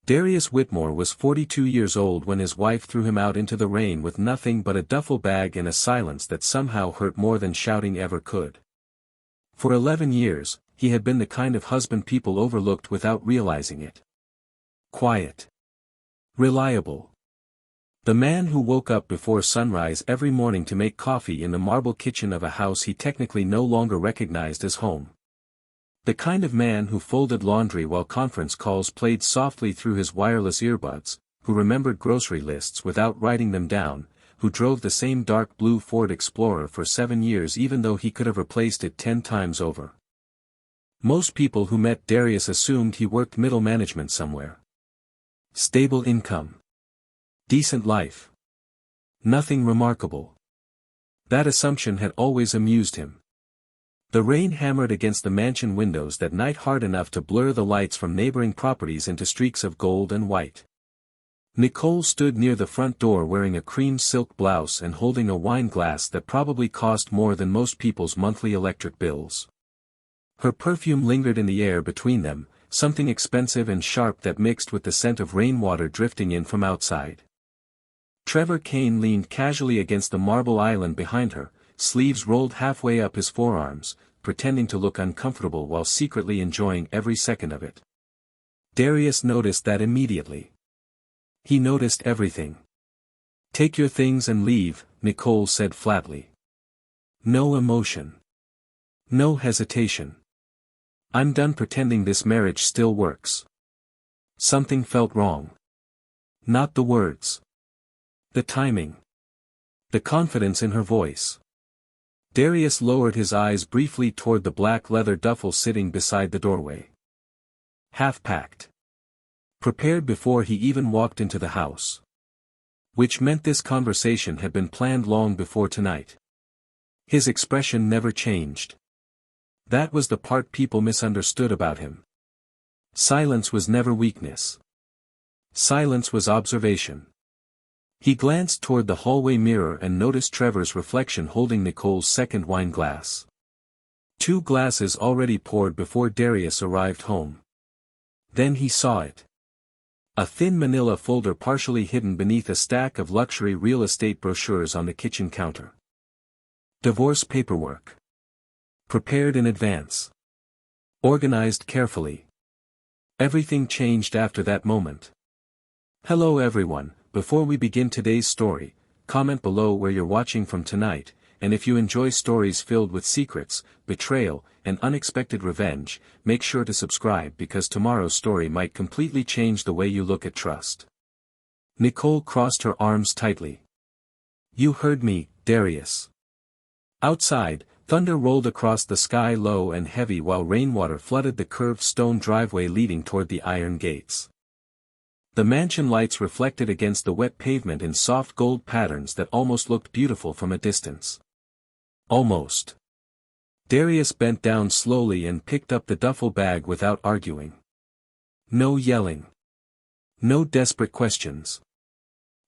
Darius Whitmore was 42 years old when his wife threw him out into the rain with nothing but a duffel bag and a silence that somehow hurt more than shouting ever could. For 11 years, he had been the kind of husband people overlooked without realizing it. Quiet. Reliable. The man who woke up before sunrise every morning to make coffee in the marble kitchen of a house he technically no longer recognized as home. The kind of man who folded laundry while conference calls played softly through his wireless earbuds, who remembered grocery lists without writing them down, who drove the same dark blue Ford Explorer for 7 years even though he could have replaced it 10 times over. Most people who met Darius assumed he worked middle management somewhere. Stable income. Decent life. Nothing remarkable. That assumption had always amused him. The rain hammered against the mansion windows that night hard enough to blur the lights from neighboring properties into streaks of gold and white. Nicole stood near the front door wearing a cream silk blouse and holding a wine glass that probably cost more than most people's monthly electric bills. Her perfume lingered in the air between them, something expensive and sharp that mixed with the scent of rainwater drifting in from outside. Trevor Kane leaned casually against the marble island behind her, sleeves rolled halfway up his forearms, pretending to look uncomfortable while secretly enjoying every second of it. Darius noticed that immediately. He noticed everything. "Take your things and leave," Nicole said flatly. No emotion. No hesitation. "I'm done pretending this marriage still works." Something felt wrong. Not the words. The timing. The confidence in her voice. Darius lowered his eyes briefly toward the black leather duffel sitting beside the doorway. Half-packed. Prepared before he even walked into the house. Which meant this conversation had been planned long before tonight. His expression never changed. That was the part people misunderstood about him. Silence was never weakness. Silence was observation. He glanced toward the hallway mirror and noticed Trevor's reflection holding Nicole's second wine glass. 2 glasses already poured before Darius arrived home. Then he saw it. A thin manila folder partially hidden beneath a stack of luxury real estate brochures on the kitchen counter. Divorce paperwork. Prepared in advance. Organized carefully. Everything changed after that moment. Hello everyone. Before we begin today's story, comment below where you're watching from tonight, and if you enjoy stories filled with secrets, betrayal, and unexpected revenge, make sure to subscribe because tomorrow's story might completely change the way you look at trust. Nicole crossed her arms tightly. "You heard me, Darius." Outside, thunder rolled across the sky low and heavy while rainwater flooded the curved stone driveway leading toward the iron gates. The mansion lights reflected against the wet pavement in soft gold patterns that almost looked beautiful from a distance. Almost. Darius bent down slowly and picked up the duffel bag without arguing. No yelling. No desperate questions.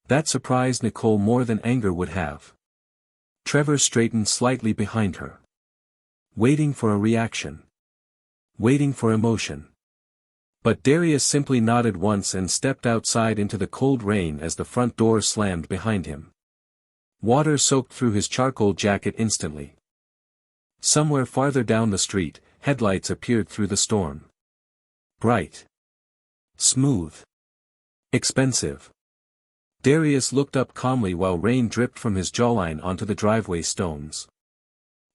That surprised Nicole more than anger would have. Trevor straightened slightly behind her. Waiting for a reaction. Waiting for emotion. But Darius simply nodded once and stepped outside into the cold rain as the front door slammed behind him. Water soaked through his charcoal jacket instantly. Somewhere farther down the street, headlights appeared through the storm. Bright. Smooth. Expensive. Darius looked up calmly while rain dripped from his jawline onto the driveway stones.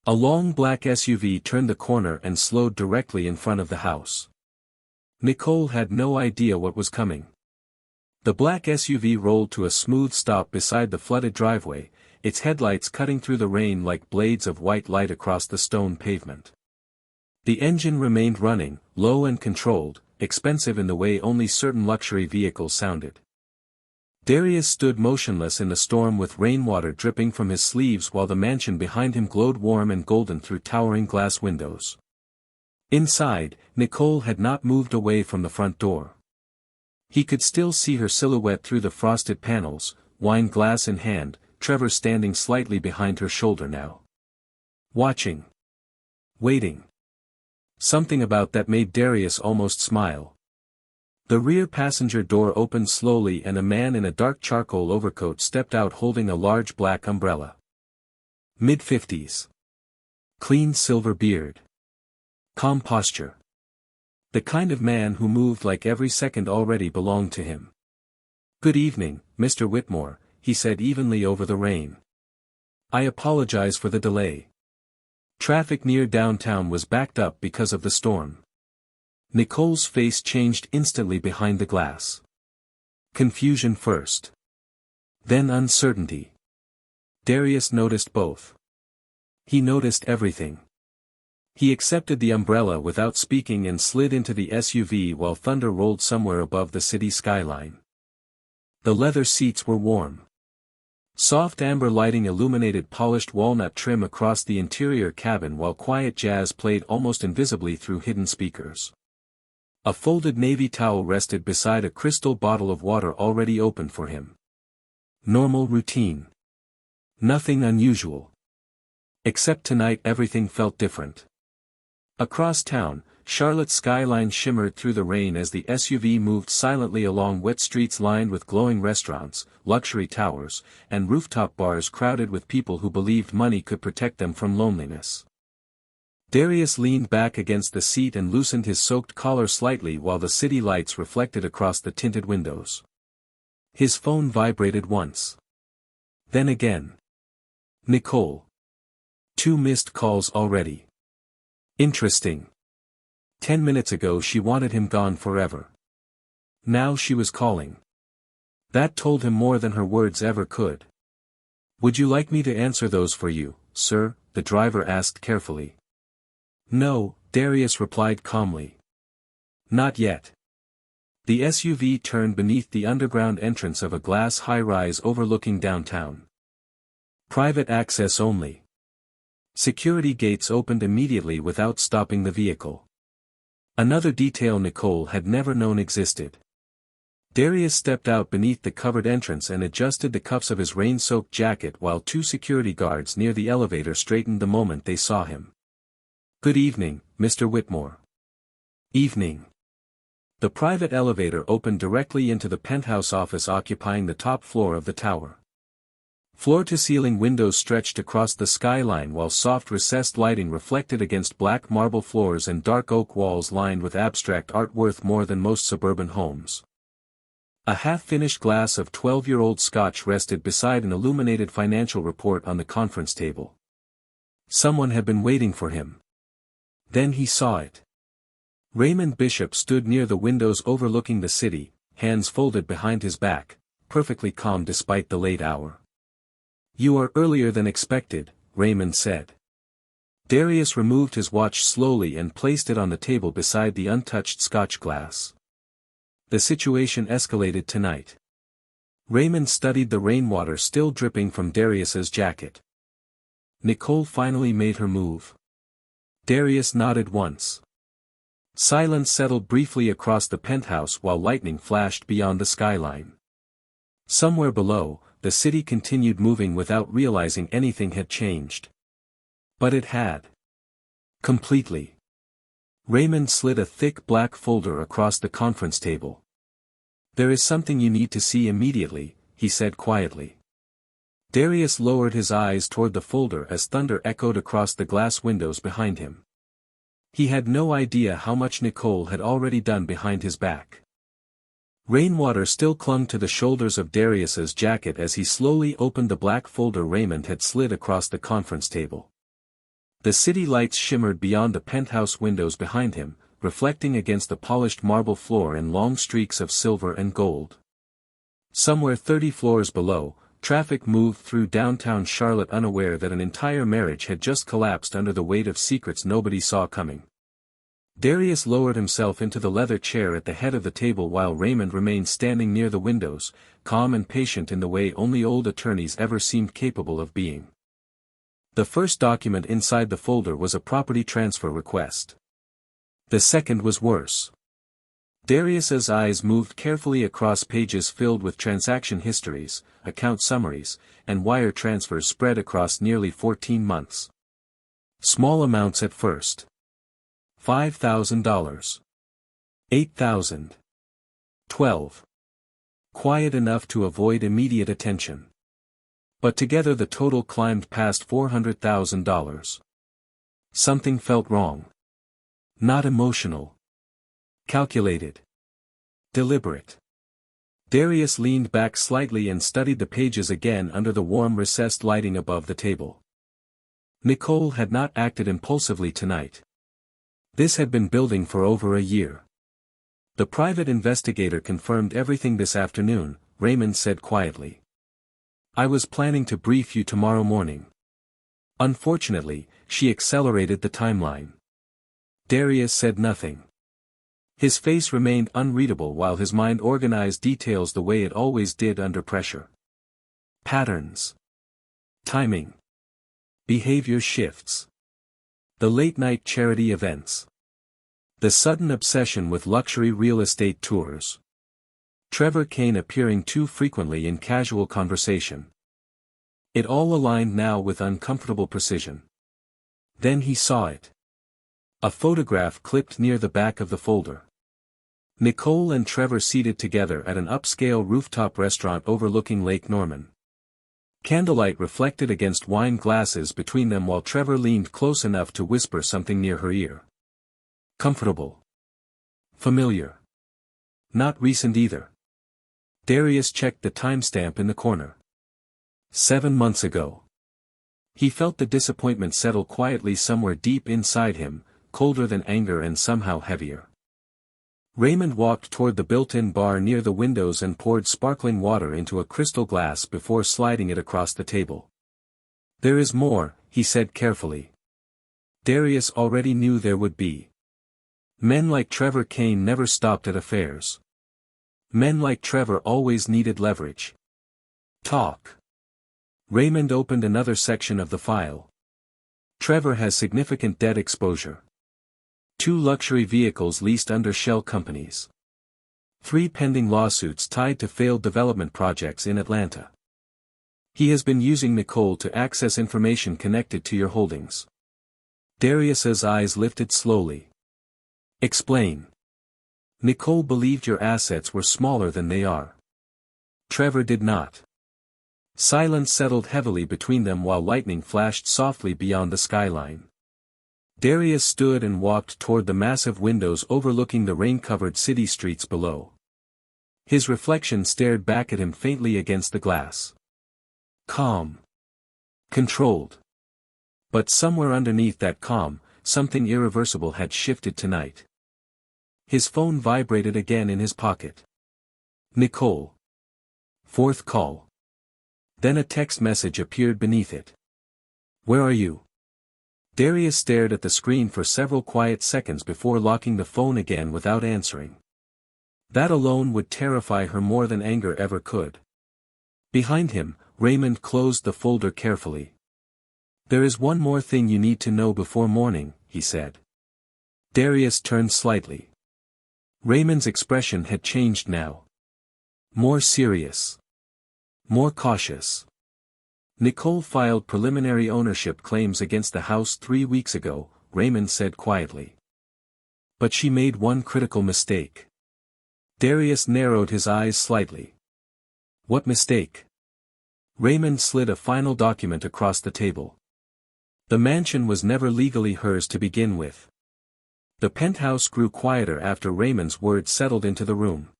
A long black SUV turned the corner and slowed directly in front of the house. Nicole had no idea what was coming. The black SUV rolled to a smooth stop beside the flooded driveway, its headlights cutting through the rain like blades of white light across the stone pavement. The engine remained running, low and controlled, expensive in the way only certain luxury vehicles sounded. Darius stood motionless in the storm with rainwater dripping from his sleeves while the mansion behind him glowed warm and golden through towering glass windows. Inside, Nicole had not moved away from the front door. He could still see her silhouette through the frosted panels, wine glass in hand, Trevor standing slightly behind her shoulder now. Watching. Waiting. Something about that made Darius almost smile. The rear passenger door opened slowly and a man in a dark charcoal overcoat stepped out holding a large black umbrella. Mid-50s. Clean silver beard. Calm posture. The kind of man who moved like every second already belonged to him. "Good evening, Mr. Whitmore," he said evenly over the rain. "I apologize for the delay. Traffic near downtown was backed up because of the storm." Nicole's face changed instantly behind the glass. Confusion first. Then uncertainty. Darius noticed both. He noticed everything. He accepted the umbrella without speaking and slid into the SUV while thunder rolled somewhere above the city skyline. The leather seats were warm. Soft amber lighting illuminated polished walnut trim across the interior cabin while quiet jazz played almost invisibly through hidden speakers. A folded navy towel rested beside a crystal bottle of water already opened for him. Normal routine. Nothing unusual. Except tonight everything felt different. Across town, Charlotte's skyline shimmered through the rain as the SUV moved silently along wet streets lined with glowing restaurants, luxury towers, and rooftop bars crowded with people who believed money could protect them from loneliness. Darius leaned back against the seat and loosened his soaked collar slightly while the city lights reflected across the tinted windows. His phone vibrated once. Then again. Nicole. 2 missed calls already. Interesting. 10 minutes ago she wanted him gone forever. Now she was calling. That told him more than her words ever could. "Would you like me to answer those for you, sir?" the driver asked carefully. "No," Darius replied calmly. "Not yet." The SUV turned beneath the underground entrance of a glass high-rise overlooking downtown. Private access only. Security gates opened immediately without stopping the vehicle. Another detail Nicole had never known existed. Darius stepped out beneath the covered entrance and adjusted the cuffs of his rain-soaked jacket while 2 security guards near the elevator straightened the moment they saw him. "Good evening, Mr. Whitmore." "Evening." The private elevator opened directly into the penthouse office occupying the top floor of the tower. Floor-to-ceiling windows stretched across the skyline while soft recessed lighting reflected against black marble floors and dark oak walls lined with abstract art worth more than most suburban homes. A half-finished glass of 12-year-old scotch rested beside an illuminated financial report on the conference table. Someone had been waiting for him. Then he saw it. Raymond Bishop stood near the windows overlooking the city, hands folded behind his back, perfectly calm despite the late hour. "You are earlier than expected," Raymond said. Darius removed his watch slowly and placed it on the table beside the untouched scotch glass. The situation escalated tonight. Raymond studied the rainwater still dripping from Darius's jacket. Nicole finally made her move. Darius nodded once. Silence settled briefly across the penthouse while lightning flashed beyond the skyline. Somewhere below, the city continued moving without realizing anything had changed. But it had. Completely. Raymond slid a thick black folder across the conference table. "There is something you need to see immediately," he said quietly. Darius lowered his eyes toward the folder as thunder echoed across the glass windows behind him. He had no idea how much Nicole had already done behind his back. Rainwater still clung to the shoulders of Darius's jacket as he slowly opened the black folder Raymond had slid across the conference table. The city lights shimmered beyond the penthouse windows behind him, reflecting against the polished marble floor in long streaks of silver and gold. Somewhere 30 floors below, traffic moved through downtown Charlotte unaware that an entire marriage had just collapsed under the weight of secrets nobody saw coming. Darius lowered himself into the leather chair at the head of the table while Raymond remained standing near the windows, calm and patient in the way only old attorneys ever seemed capable of being. The first document inside the folder was a property transfer request. The second was worse. Darius's eyes moved carefully across pages filled with transaction histories, account summaries, and wire transfers spread across nearly 14 months. Small amounts at first. $5,000. $8,000. 12. Quiet enough to avoid immediate attention. But together the total climbed past $400,000. Something felt wrong. Not emotional. Calculated. Deliberate. Darius leaned back slightly and studied the pages again under the warm recessed lighting above the table. Nicole had not acted impulsively tonight. This had been building for over a year. The private investigator confirmed everything this afternoon, Raymond said quietly. I was planning to brief you tomorrow morning. Unfortunately, she accelerated the timeline. Darius said nothing. His face remained unreadable while his mind organized details the way it always did under pressure. Patterns. Timing. Behavior shifts. The late-night charity events. The sudden obsession with luxury real estate tours. Trevor Kane appearing too frequently in casual conversation. It all aligned now with uncomfortable precision. Then he saw it. A photograph clipped near the back of the folder. Nicole and Trevor seated together at an upscale rooftop restaurant overlooking Lake Norman. Candlelight reflected against wine glasses between them while Trevor leaned close enough to whisper something near her ear. Comfortable. Familiar. Not recent either. Darius checked the timestamp in the corner. 7 months ago. He felt the disappointment settle quietly somewhere deep inside him, colder than anger and somehow heavier. Raymond walked toward the built-in bar near the windows and poured sparkling water into a crystal glass before sliding it across the table. There is more, he said carefully. Darius already knew there would be. Men like Trevor Kane never stopped at affairs. Men like Trevor always needed leverage. Talk. Raymond opened another section of the file. Trevor has significant debt exposure. 2 luxury vehicles leased under shell companies. 3 pending lawsuits tied to failed development projects in Atlanta. He has been using Nicole to access information connected to your holdings. Darius's eyes lifted slowly. Explain. Nicole believed your assets were smaller than they are. Trevor did not. Silence settled heavily between them while lightning flashed softly beyond the skyline. Darius stood and walked toward the massive windows overlooking the rain-covered city streets below. His reflection stared back at him faintly against the glass. Calm. Controlled. But somewhere underneath that calm, something irreversible had shifted tonight. His phone vibrated again in his pocket. Nicole. 4th call. Then a text message appeared beneath it. Where are you? Darius stared at the screen for several quiet seconds before locking the phone again without answering. That alone would terrify her more than anger ever could. Behind him, Raymond closed the folder carefully. There is one more thing you need to know before morning, he said. Darius turned slightly. Raymond's expression had changed now. More serious. More cautious. Nicole filed preliminary ownership claims against the house 3 weeks ago, Raymond said quietly. But she made one critical mistake. Darius narrowed his eyes slightly. What mistake? Raymond slid a final document across the table. The mansion was never legally hers to begin with. The penthouse grew quieter after Raymond's words settled into the room.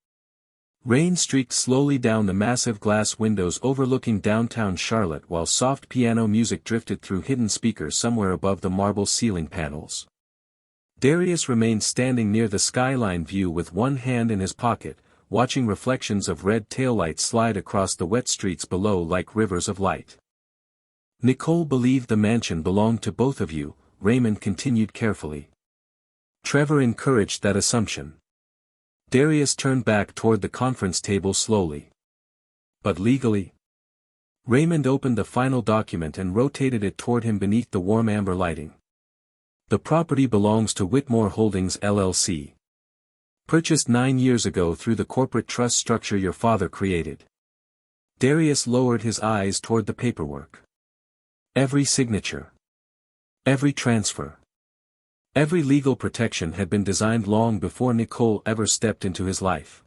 Rain streaked slowly down the massive glass windows overlooking downtown Charlotte while soft piano music drifted through hidden speakers somewhere above the marble ceiling panels. Darius remained standing near the skyline view with one hand in his pocket, watching reflections of red taillights slide across the wet streets below like rivers of light. Nicole believed the mansion belonged to both of you, Raymond continued carefully. Trevor encouraged that assumption. Darius turned back toward the conference table slowly. But legally? Raymond opened the final document and rotated it toward him beneath the warm amber lighting. The property belongs to Whitmore Holdings LLC. Purchased 9 years ago through the corporate trust structure your father created. Darius lowered his eyes toward the paperwork. Every signature. Every transfer. Every legal protection had been designed long before Nicole ever stepped into his life.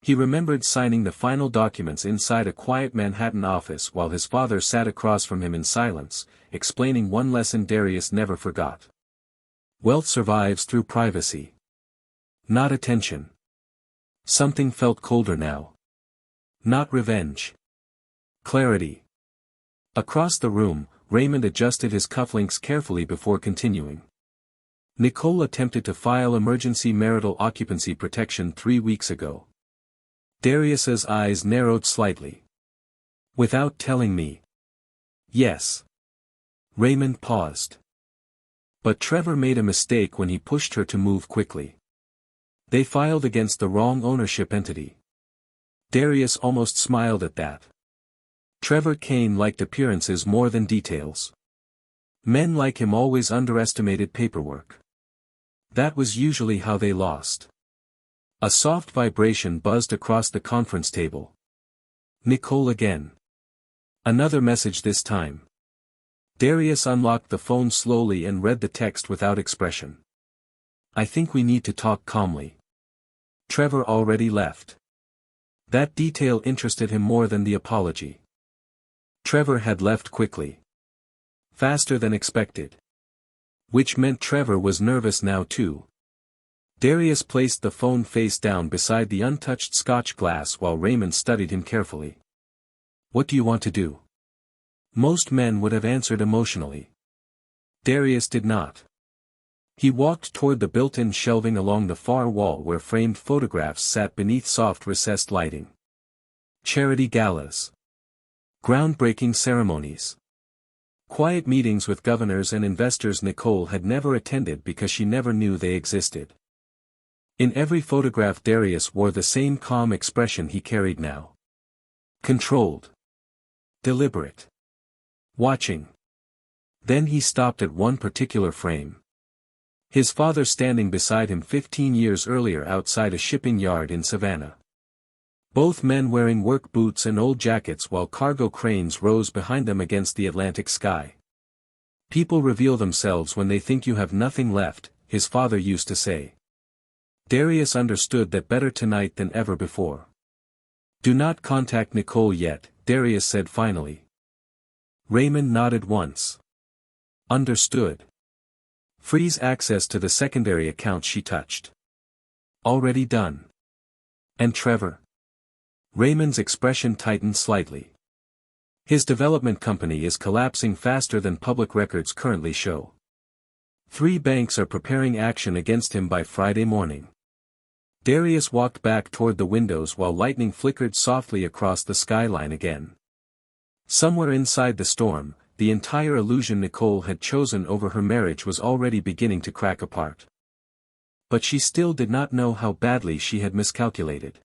He remembered signing the final documents inside a quiet Manhattan office while his father sat across from him in silence, explaining one lesson Darius never forgot. Wealth survives through privacy. Not attention. Something felt colder now. Not revenge. Clarity. Across the room, Raymond adjusted his cufflinks carefully before continuing. Nicole attempted to file emergency marital occupancy protection 3 weeks ago. Darius's eyes narrowed slightly. Without telling me. Yes. Raymond paused. But Trevor made a mistake when he pushed her to move quickly. They filed against the wrong ownership entity. Darius almost smiled at that. Trevor Kane liked appearances more than details. Men like him always underestimated paperwork. That was usually how they lost. A soft vibration buzzed across the conference table. Nicole again. Another message this time. Darius unlocked the phone slowly and read the text without expression. I think we need to talk calmly. Trevor already left. That detail interested him more than the apology. Trevor had left quickly. Faster than expected. Which meant Trevor was nervous now too. Darius placed the phone face down beside the untouched Scotch glass while Raymond studied him carefully. What do you want to do? Most men would have answered emotionally. Darius did not. He walked toward the built-in shelving along the far wall where framed photographs sat beneath soft recessed lighting. Charity galas. Groundbreaking ceremonies. Quiet meetings with governors and investors Nicole had never attended because she never knew they existed. In every photograph Darius wore the same calm expression he carried now. Controlled. Deliberate. Watching. Then he stopped at one particular frame. His father standing beside him 15 years earlier outside a shipping yard in Savannah. Both men wearing work boots and old jackets while cargo cranes rose behind them against the Atlantic sky. People reveal themselves when they think you have nothing left, his father used to say. Darius understood that better tonight than ever before. Do not contact Nicole yet, Darius said finally. Raymond nodded once. Understood. Freeze access to the secondary account she touched. Already done. And Trevor? Raymond's expression tightened slightly. His development company is collapsing faster than public records currently show. 3 banks are preparing action against him by Friday morning. Darius walked back toward the windows while lightning flickered softly across the skyline again. Somewhere inside the storm, the entire illusion Nicole had chosen over her marriage was already beginning to crack apart. But she still did not know how badly she had miscalculated.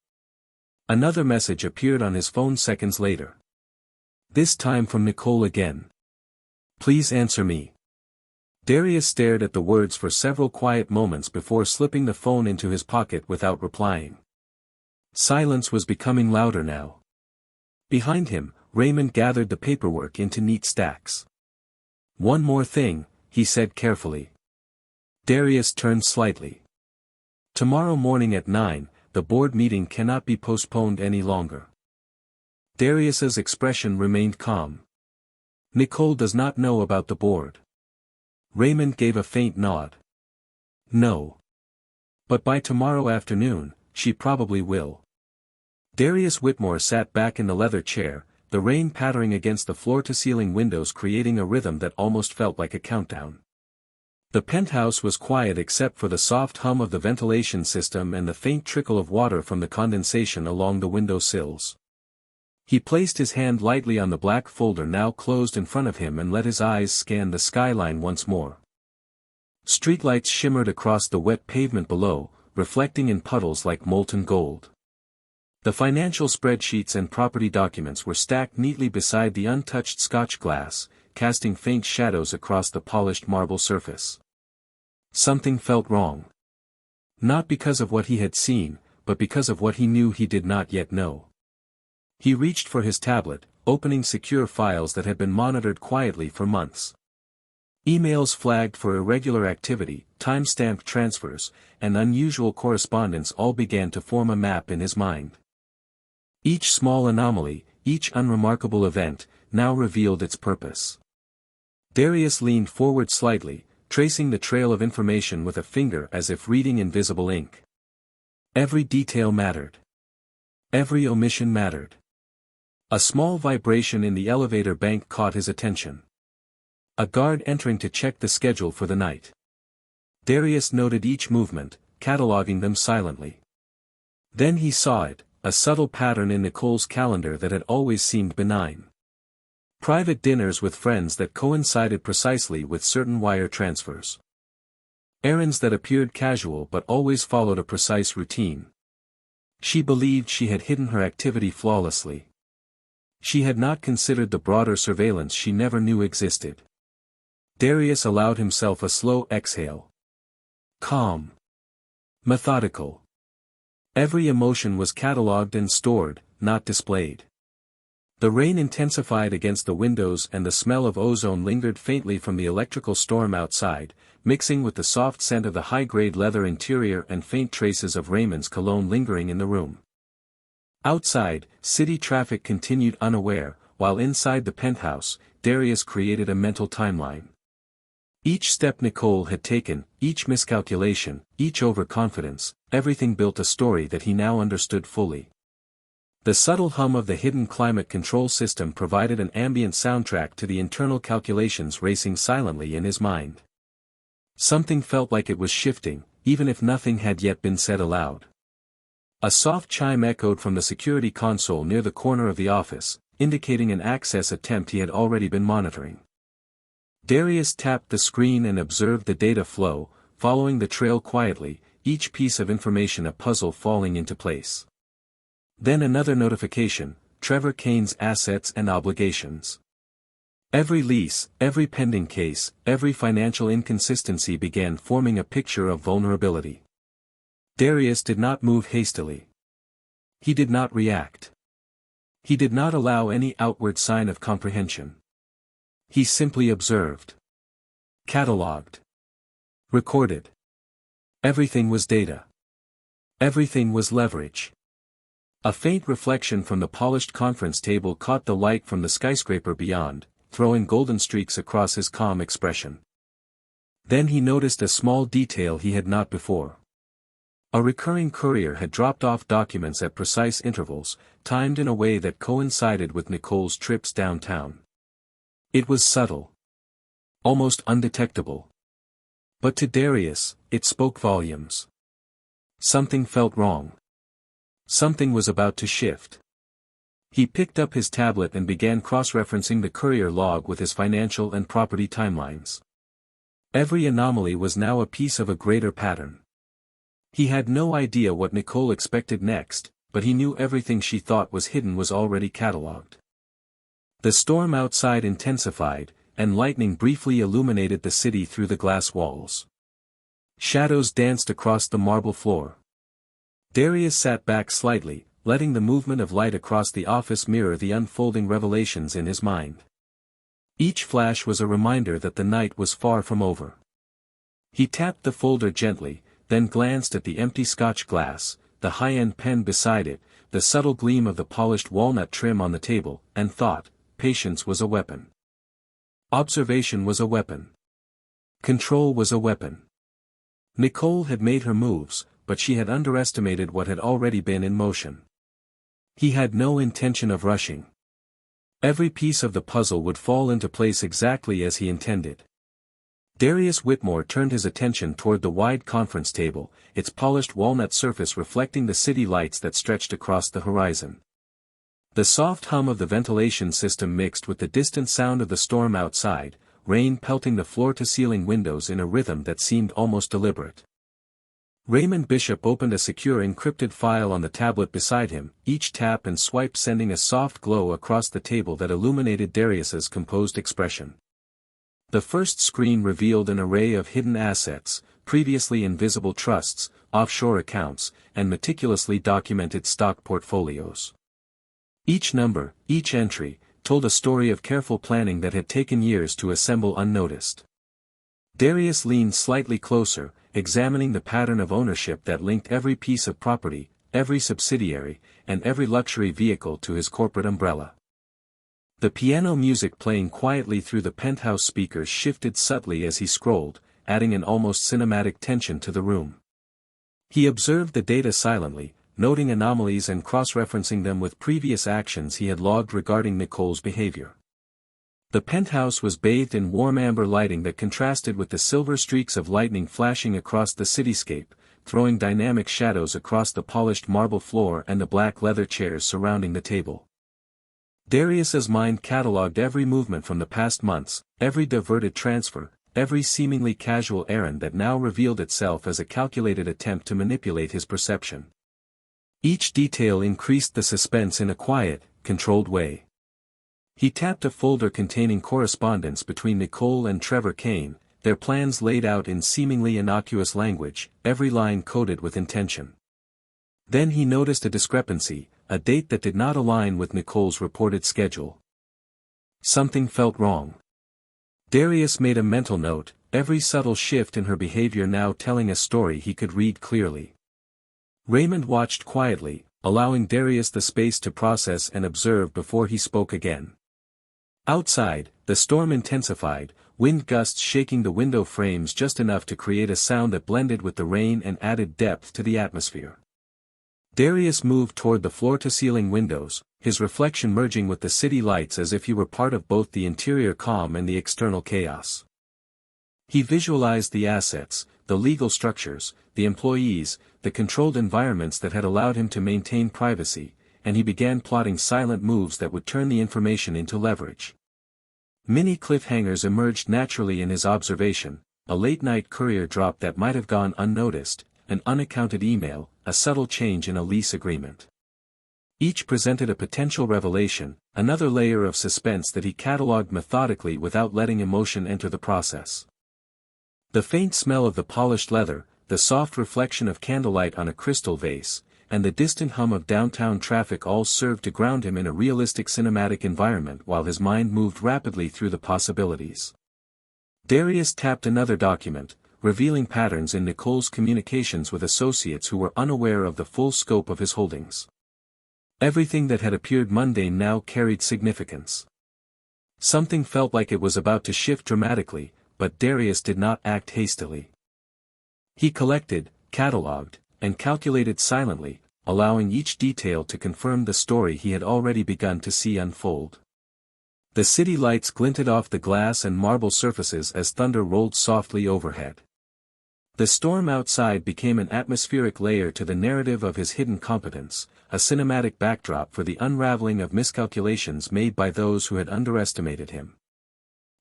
Another message appeared on his phone seconds later. This time from Nicole again. Please answer me. Darius stared at the words for several quiet moments before slipping the phone into his pocket without replying. Silence was becoming louder now. Behind him, Raymond gathered the paperwork into neat stacks. One more thing, he said carefully. Darius turned slightly. Tomorrow morning at 9, the board meeting cannot be postponed any longer. Darius's expression remained calm. Nicole does not know about the board. Raymond gave a faint nod. No. But by tomorrow afternoon, she probably will. Darius Whitmore sat back in the leather chair, the rain pattering against the floor-to-ceiling windows creating a rhythm that almost felt like a countdown. The penthouse was quiet except for the soft hum of the ventilation system and the faint trickle of water from the condensation along the window sills. He placed his hand lightly on the black folder now closed in front of him and let his eyes scan the skyline once more. Streetlights shimmered across the wet pavement below, reflecting in puddles like molten gold. The financial spreadsheets and property documents were stacked neatly beside the untouched Scotch glass, casting faint shadows across the polished marble surface. Something felt wrong. Not because of what he had seen, but because of what he knew he did not yet know. He reached for his tablet, opening secure files that had been monitored quietly for months. Emails flagged for irregular activity, time-stamped transfers, and unusual correspondence all began to form a map in his mind. Each small anomaly, each unremarkable event, now revealed its purpose. Darius leaned forward slightly, tracing the trail of information with a finger as if reading invisible ink. Every detail mattered. Every omission mattered. A small vibration in the elevator bank caught his attention. A guard entering to check the schedule for the night. Darius noted each movement, cataloging them silently. Then he saw it, a subtle pattern in Nicole's calendar that had always seemed benign. Private dinners with friends that coincided precisely with certain wire transfers. Errands that appeared casual but always followed a precise routine. She believed she had hidden her activity flawlessly. She had not considered the broader surveillance she never knew existed. Darius allowed himself a slow exhale. Calm. Methodical. Every emotion was catalogued and stored, not displayed. The rain intensified against the windows and the smell of ozone lingered faintly from the electrical storm outside, mixing with the soft scent of the high-grade leather interior and faint traces of Raymond's cologne lingering in the room. Outside, city traffic continued unaware, while inside the penthouse, Darius created a mental timeline. Each step Nicole had taken, each miscalculation, each overconfidence, everything built a story that he now understood fully. The subtle hum of the hidden climate control system provided an ambient soundtrack to the internal calculations racing silently in his mind. Something felt like it was shifting, even if nothing had yet been said aloud. A soft chime echoed from the security console near the corner of the office, indicating an access attempt he had already been monitoring. Darius tapped the screen and observed the data flow, following the trail quietly, each piece of information a puzzle falling into place. Then another notification, Trevor Kane's assets and obligations. Every lease, every pending case, every financial inconsistency began forming a picture of vulnerability. Darius did not move hastily. He did not react. He did not allow any outward sign of comprehension. He simply observed. Catalogued. Recorded. Everything was data. Everything was leverage. A faint reflection from the polished conference table caught the light from the skyscraper beyond, throwing golden streaks across his calm expression. Then he noticed a small detail he had not before. A recurring courier had dropped off documents at precise intervals, timed in a way that coincided with Nicole's trips downtown. It was subtle. Almost undetectable. But to Darius, it spoke volumes. Something felt wrong. Something was about to shift. He picked up his tablet and began cross-referencing the courier log with his financial and property timelines. Every anomaly was now a piece of a greater pattern. He had no idea what Nicole expected next, but he knew everything she thought was hidden was already catalogued. The storm outside intensified, and lightning briefly illuminated the city through the glass walls. Shadows danced across the marble floor. Darius sat back slightly, letting the movement of light across the office mirror the unfolding revelations in his mind. Each flash was a reminder that the night was far from over. He tapped the folder gently, then glanced at the empty Scotch glass, the high-end pen beside it, the subtle gleam of the polished walnut trim on the table, and thought, patience was a weapon. Observation was a weapon. Control was a weapon. Nicole had made her moves, but she had underestimated what had already been in motion. He had no intention of rushing. Every piece of the puzzle would fall into place exactly as he intended. Darius Whitmore turned his attention toward the wide conference table, its polished walnut surface reflecting the city lights that stretched across the horizon. The soft hum of the ventilation system mixed with the distant sound of the storm outside, rain pelting the floor-to-ceiling windows in a rhythm that seemed almost deliberate. Raymond Bishop opened a secure encrypted file on the tablet beside him, each tap and swipe sending a soft glow across the table that illuminated Darius's composed expression. The first screen revealed an array of hidden assets, previously invisible trusts, offshore accounts, and meticulously documented stock portfolios. Each number, each entry, told a story of careful planning that had taken years to assemble unnoticed. Darius leaned slightly closer, examining the pattern of ownership that linked every piece of property, every subsidiary, and every luxury vehicle to his corporate umbrella. The piano music playing quietly through the penthouse speakers shifted subtly as he scrolled, adding an almost cinematic tension to the room. He observed the data silently, noting anomalies and cross-referencing them with previous actions he had logged regarding Nicole's behavior. The penthouse was bathed in warm amber lighting that contrasted with the silver streaks of lightning flashing across the cityscape, throwing dynamic shadows across the polished marble floor and the black leather chairs surrounding the table. Darius's mind catalogued every movement from the past months, every diverted transfer, every seemingly casual errand that now revealed itself as a calculated attempt to manipulate his perception. Each detail increased the suspense in a quiet, controlled way. He tapped a folder containing correspondence between Nicole and Trevor Kane, their plans laid out in seemingly innocuous language, every line coded with intention. Then he noticed a discrepancy, a date that did not align with Nicole's reported schedule. Something felt wrong. Darius made a mental note, every subtle shift in her behavior now telling a story he could read clearly. Raymond watched quietly, allowing Darius the space to process and observe before he spoke again. Outside, the storm intensified, wind gusts shaking the window frames just enough to create a sound that blended with the rain and added depth to the atmosphere. Darius moved toward the floor-to-ceiling windows, his reflection merging with the city lights as if he were part of both the interior calm and the external chaos. He visualized the assets, the legal structures, the employees, the controlled environments that had allowed him to maintain privacy, and he began plotting silent moves that would turn the information into leverage. Many cliffhangers emerged naturally in his observation, a late-night courier drop that might have gone unnoticed, an unaccounted email, a subtle change in a lease agreement. Each presented a potential revelation, another layer of suspense that he catalogued methodically without letting emotion enter the process. The faint smell of the polished leather, the soft reflection of candlelight on a crystal vase, and the distant hum of downtown traffic all served to ground him in a realistic cinematic environment while his mind moved rapidly through the possibilities. Darius tapped another document, revealing patterns in Nicole's communications with associates who were unaware of the full scope of his holdings. Everything that had appeared mundane now carried significance. Something felt like it was about to shift dramatically, but Darius did not act hastily. He collected, catalogued, and calculated silently, allowing each detail to confirm the story he had already begun to see unfold. The city lights glinted off the glass and marble surfaces as thunder rolled softly overhead. The storm outside became an atmospheric layer to the narrative of his hidden competence, a cinematic backdrop for the unraveling of miscalculations made by those who had underestimated him.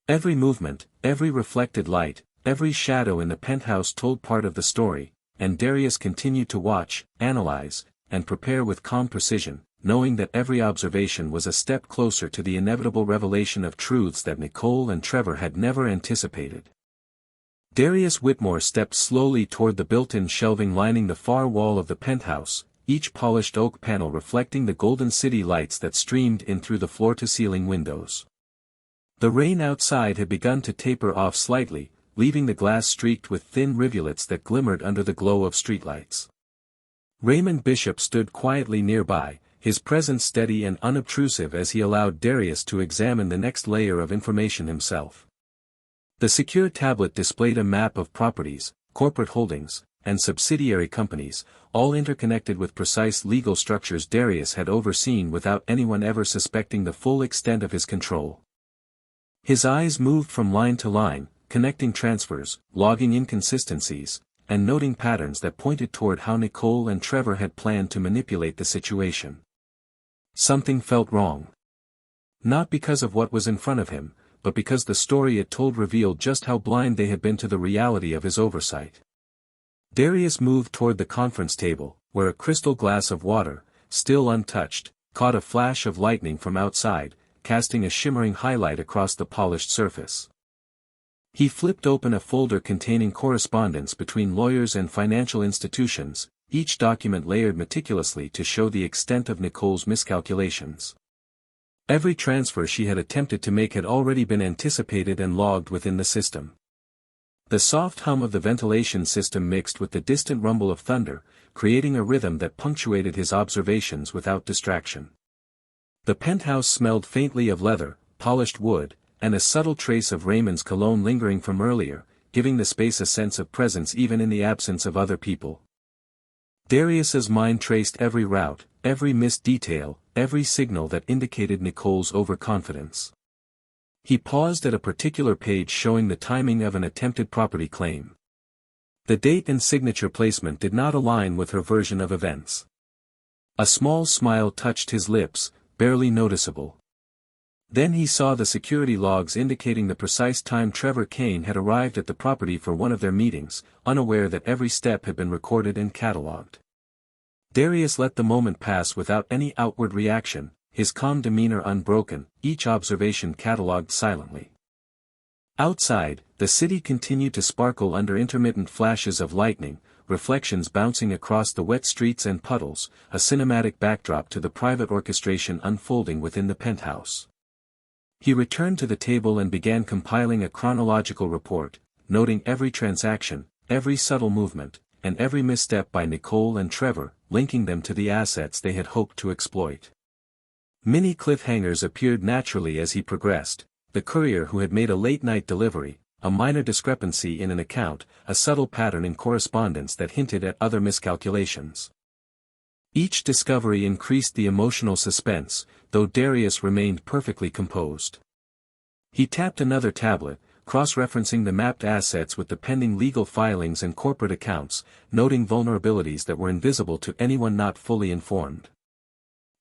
Every movement, every reflected light, every shadow in the penthouse told part of the story, and Darius continued to watch, analyze, and prepare with calm precision, knowing that every observation was a step closer to the inevitable revelation of truths that Nicole and Trevor had never anticipated. Darius Whitmore stepped slowly toward the built-in shelving lining the far wall of the penthouse, each polished oak panel reflecting the golden city lights that streamed in through the floor-to-ceiling windows. The rain outside had begun to taper off slightly, leaving the glass streaked with thin rivulets that glimmered under the glow of streetlights. Raymond Bishop stood quietly nearby, his presence steady and unobtrusive as he allowed Darius to examine the next layer of information himself. The secure tablet displayed a map of properties, corporate holdings, and subsidiary companies, all interconnected with precise legal structures Darius had overseen without anyone ever suspecting the full extent of his control. His eyes moved from line to line, connecting transfers, logging inconsistencies, and noting patterns that pointed toward how Nicole and Trevor had planned to manipulate the situation. Something felt wrong. Not because of what was in front of him, but because the story it told revealed just how blind they had been to the reality of his oversight. Darius moved toward the conference table, where a crystal glass of water, still untouched, caught a flash of lightning from outside, casting a shimmering highlight across the polished surface. He flipped open a folder containing correspondence between lawyers and financial institutions, each document layered meticulously to show the extent of Nicole's miscalculations. Every transfer she had attempted to make had already been anticipated and logged within the system. The soft hum of the ventilation system mixed with the distant rumble of thunder, creating a rhythm that punctuated his observations without distraction. The penthouse smelled faintly of leather, polished wood, and a subtle trace of Raymond's cologne lingering from earlier, giving the space a sense of presence even in the absence of other people. Darius's mind traced every route, every missed detail, every signal that indicated Nicole's overconfidence. He paused at a particular page showing the timing of an attempted property claim. The date and signature placement did not align with her version of events. A small smile touched his lips, barely noticeable. Then he saw the security logs indicating the precise time Trevor Kane had arrived at the property for one of their meetings, unaware that every step had been recorded and catalogued. Darius let the moment pass without any outward reaction, his calm demeanor unbroken, each observation catalogued silently. Outside, the city continued to sparkle under intermittent flashes of lightning, reflections bouncing across the wet streets and puddles, a cinematic backdrop to the private orchestration unfolding within the penthouse. He returned to the table and began compiling a chronological report, noting every transaction, every subtle movement, and every misstep by Nicole and Trevor, linking them to the assets they had hoped to exploit. Many cliffhangers appeared naturally as he progressed: the courier who had made a late-night delivery, a minor discrepancy in an account, a subtle pattern in correspondence that hinted at other miscalculations. Each discovery increased the emotional suspense, though Darius remained perfectly composed. He tapped another tablet, cross-referencing the mapped assets with the pending legal filings and corporate accounts, noting vulnerabilities that were invisible to anyone not fully informed.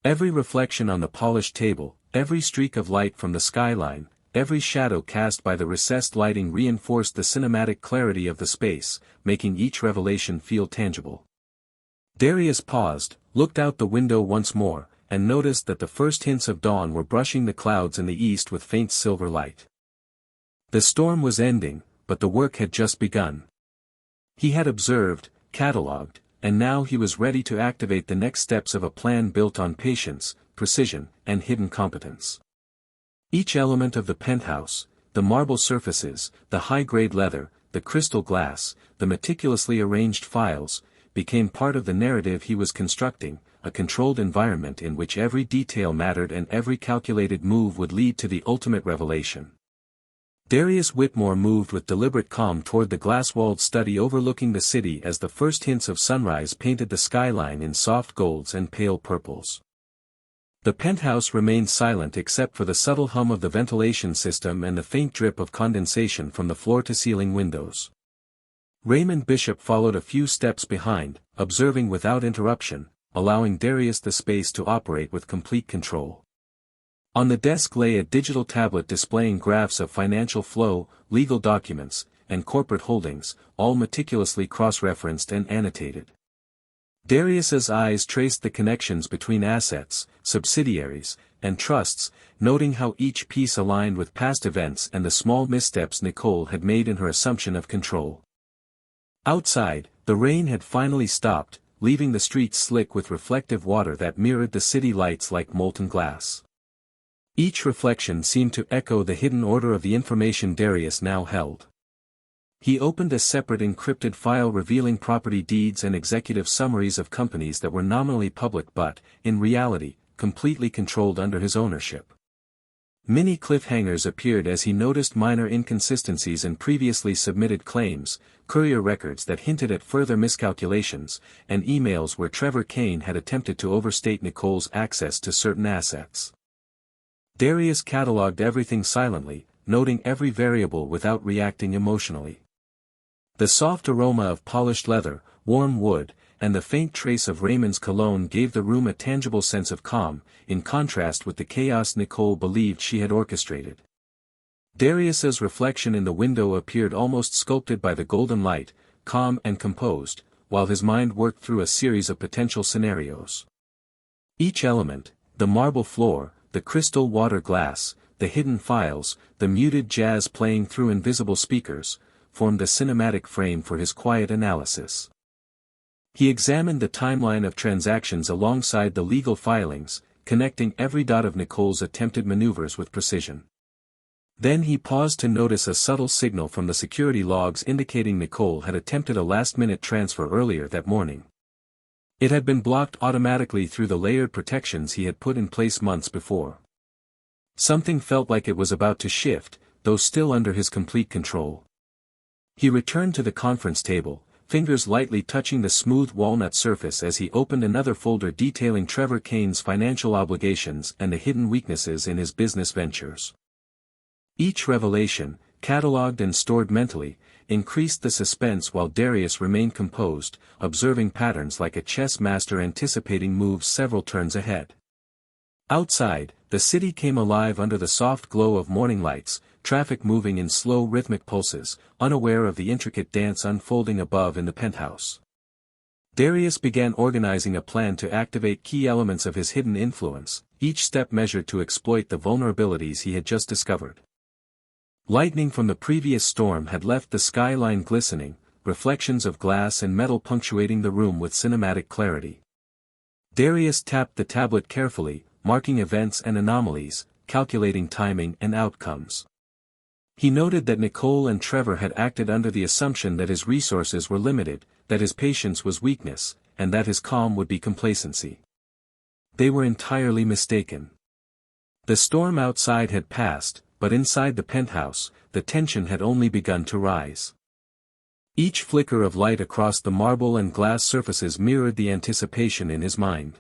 Every reflection on the polished table, every streak of light from the skyline, every shadow cast by the recessed lighting reinforced the cinematic clarity of the space, making each revelation feel tangible. Darius paused, looked out the window once more, and noticed that the first hints of dawn were brushing the clouds in the east with faint silver light. The storm was ending, but the work had just begun. He had observed, catalogued, and now he was ready to activate the next steps of a plan built on patience, precision, and hidden competence. Each element of the penthouse, the marble surfaces, the high-grade leather, the crystal glass, the meticulously arranged files, became part of the narrative he was constructing, a controlled environment in which every detail mattered and every calculated move would lead to the ultimate revelation. Darius Whitmore moved with deliberate calm toward the glass-walled study overlooking the city as the first hints of sunrise painted the skyline in soft golds and pale purples. The penthouse remained silent except for the subtle hum of the ventilation system and the faint drip of condensation from the floor-to-ceiling windows. Raymond Bishop followed a few steps behind, observing without interruption, allowing Darius the space to operate with complete control. On the desk lay a digital tablet displaying graphs of financial flow, legal documents, and corporate holdings, all meticulously cross-referenced and annotated. Darius's eyes traced the connections between assets, subsidiaries, and trusts, noting how each piece aligned with past events and the small missteps Nicole had made in her assumption of control. Outside, the rain had finally stopped, leaving the streets slick with reflective water that mirrored the city lights like molten glass. Each reflection seemed to echo the hidden order of the information Darius now held. He opened a separate encrypted file revealing property deeds and executive summaries of companies that were nominally public but, in reality, completely controlled under his ownership. Many cliffhangers appeared as he noticed minor inconsistencies in previously submitted claims, courier records that hinted at further miscalculations, and emails where Trevor Kane had attempted to overstate Nicole's access to certain assets. Darius catalogued everything silently, noting every variable without reacting emotionally. The soft aroma of polished leather, warm wood, and the faint trace of Raymond's cologne gave the room a tangible sense of calm, in contrast with the chaos Nicole believed she had orchestrated. Darius's reflection in the window appeared almost sculpted by the golden light, calm and composed, while his mind worked through a series of potential scenarios. Each element, the marble floor, the crystal water glass, the hidden files, the muted jazz playing through invisible speakers, formed a cinematic frame for his quiet analysis. He examined the timeline of transactions alongside the legal filings, connecting every dot of Nicole's attempted maneuvers with precision. Then he paused to notice a subtle signal from the security logs indicating Nicole had attempted a last-minute transfer earlier that morning. It had been blocked automatically through the layered protections he had put in place months before. Something felt like it was about to shift, though still under his complete control. He returned to the conference table, fingers lightly touching the smooth walnut surface as he opened another folder detailing Trevor Kane's financial obligations and the hidden weaknesses in his business ventures. Each revelation, catalogued and stored mentally, increased the suspense while Darius remained composed, observing patterns like a chess master anticipating moves several turns ahead. Outside, the city came alive under the soft glow of morning lights, traffic moving in slow rhythmic pulses, unaware of the intricate dance unfolding above in the penthouse. Darius began organizing a plan to activate key elements of his hidden influence, each step measured to exploit the vulnerabilities he had just discovered. Lightning from the previous storm had left the skyline glistening, reflections of glass and metal punctuating the room with cinematic clarity. Darius tapped the tablet carefully, marking events and anomalies, calculating timing and outcomes. He noted that Nicole and Trevor had acted under the assumption that his resources were limited, that his patience was weakness, and that his calm would be complacency. They were entirely mistaken. The storm outside had passed, but inside the penthouse, the tension had only begun to rise. Each flicker of light across the marble and glass surfaces mirrored the anticipation in his mind.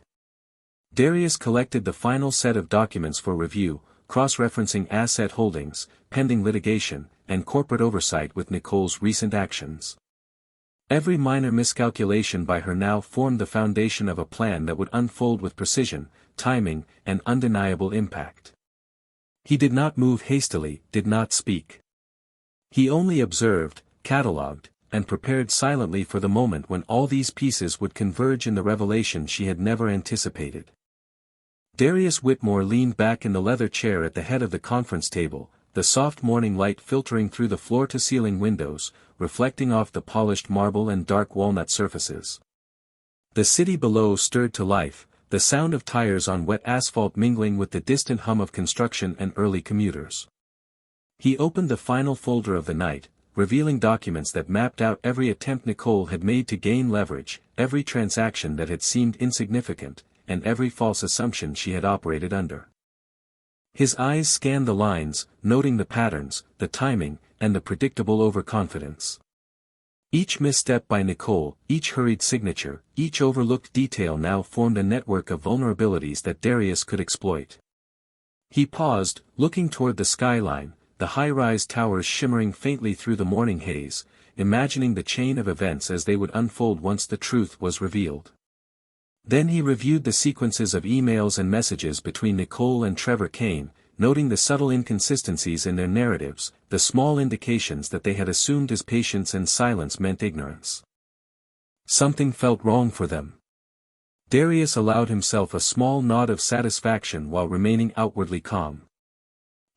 Darius collected the final set of documents for review, cross-referencing asset holdings, pending litigation, and corporate oversight with Nicole's recent actions. Every minor miscalculation by her now formed the foundation of a plan that would unfold with precision, timing, and undeniable impact. He did not move hastily, did not speak. He only observed, catalogued, and prepared silently for the moment when all these pieces would converge in the revelation she had never anticipated. Darius Whitmore leaned back in the leather chair at the head of the conference table, the soft morning light filtering through the floor-to-ceiling windows, reflecting off the polished marble and dark walnut surfaces. The city below stirred to life, the sound of tires on wet asphalt mingling with the distant hum of construction and early commuters. He opened the final folder of the night, revealing documents that mapped out every attempt Nicole had made to gain leverage, every transaction that had seemed insignificant, and every false assumption she had operated under. His eyes scanned the lines, noting the patterns, the timing, and the predictable overconfidence. Each misstep by Nicole, each hurried signature, each overlooked detail now formed a network of vulnerabilities that Darius could exploit. He paused, looking toward the skyline, the high-rise towers shimmering faintly through the morning haze, imagining the chain of events as they would unfold once the truth was revealed. Then he reviewed the sequences of emails and messages between Nicole and Trevor Kane, noting the subtle inconsistencies in their narratives, the small indications that they had assumed his patience and silence meant ignorance. Something felt wrong for them. Darius allowed himself a small nod of satisfaction while remaining outwardly calm.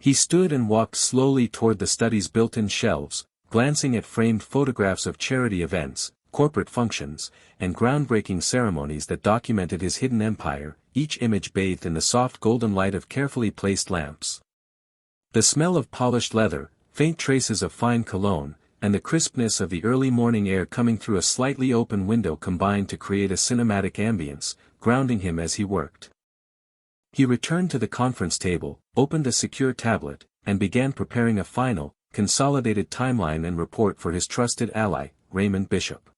He stood and walked slowly toward the study's built-in shelves, glancing at framed photographs of charity events, corporate functions, and groundbreaking ceremonies that documented his hidden empire, each image bathed in the soft golden light of carefully placed lamps. The smell of polished leather, faint traces of fine cologne, and the crispness of the early morning air coming through a slightly open window combined to create a cinematic ambience, grounding him as he worked. He returned to the conference table, opened a secure tablet, and began preparing a final, consolidated timeline and report for his trusted ally, Raymond Bishop.